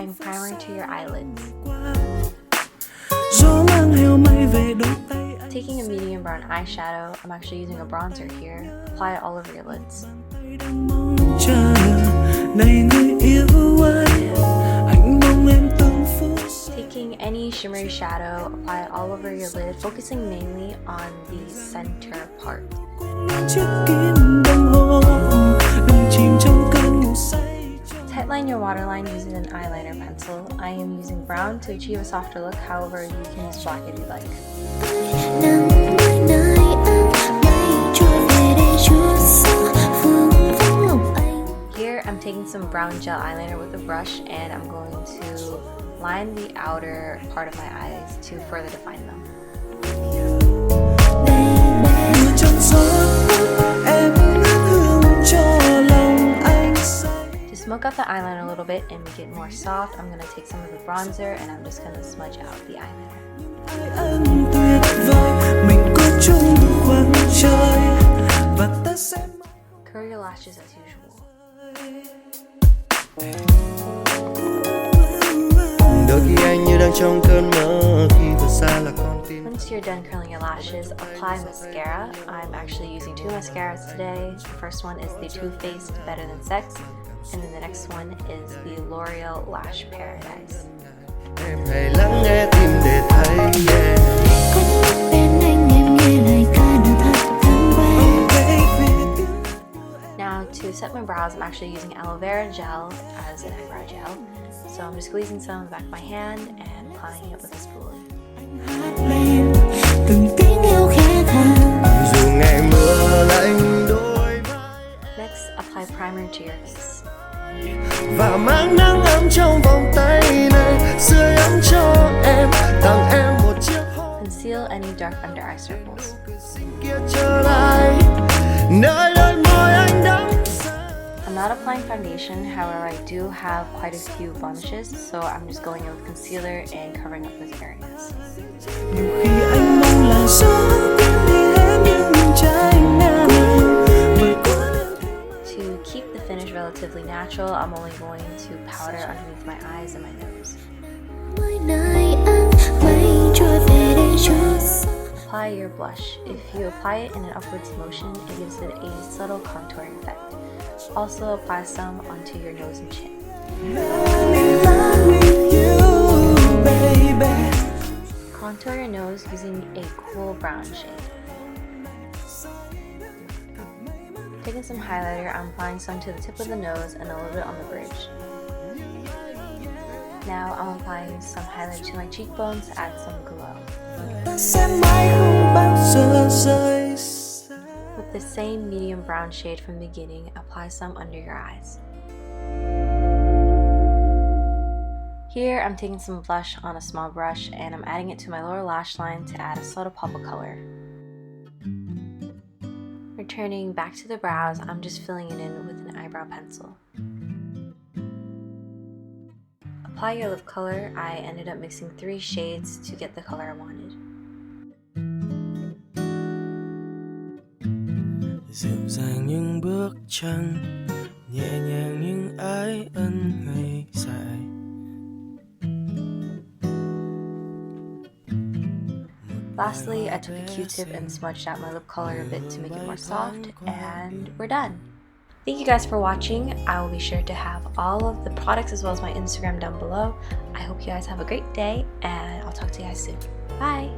applying primer to your eyelids. Taking a medium brown eyeshadow, I'm actually using a bronzer here. Apply it all over your lids. Taking any shimmery shadow, apply it all over your lid, focusing mainly on the center part. Tightline your waterline using an eyeliner pencil. I am using brown to achieve a softer look, however you can use black if you like. Here I'm taking some brown gel eyeliner with a brush and I'm going to line the outer part of my eyes to further define them. To smoke out the eyeliner a little bit and make it more soft, I'm going to take some of the bronzer and I'm just going to smudge out the eyeliner. Curl your lashes as usual. Once you're done curling your lashes, apply mascara. I'm actually using two mascaras today. The first one is the Too Faced Better Than Sex, and then the next one is the L'Oreal Lash Paradise. Now to set my brows, I'm actually using aloe vera gel as an eyebrow gel. So I'm just squeezing some on the back of my hand and applying it with a spoolie. Next, apply primer to your face. Conceal any dark under eye circles. I'm not applying foundation, however I do have quite a few blemishes, so I'm just going in with concealer and covering up those areas. To keep the finish relatively natural, I'm only going to powder underneath my eyes and my nose. Apply your blush. If you apply it in an upwards motion, it gives it a subtle contouring effect. Also apply some onto your nose and chin. Contour your nose using a cool brown shade. Taking some highlighter, I'm applying some to the tip of the nose and a little bit on the bridge. Now I'm applying some highlighter to my cheekbones to add some glow. With the same medium brown shade from the beginning, apply some under your eyes. Here I'm taking some blush on a small brush and I'm adding it to my lower lash line to add a subtle pop of color. Returning back to the brows, I'm just filling it in with an eyebrow pencil. Apply your lip color. I ended up mixing 3 shades to get the color I wanted. Dịu dàng những bước chân, nhẹ nhàng những ái ân ngây dại. Lastly, I took a Q-tip and smudged out my lip color a bit to make it more soft, and we're done. Thank you guys for watching. I will be sure to have all of the products as well as my Instagram down below. I hope you guys have a great day, and I'll talk to you guys soon. Bye!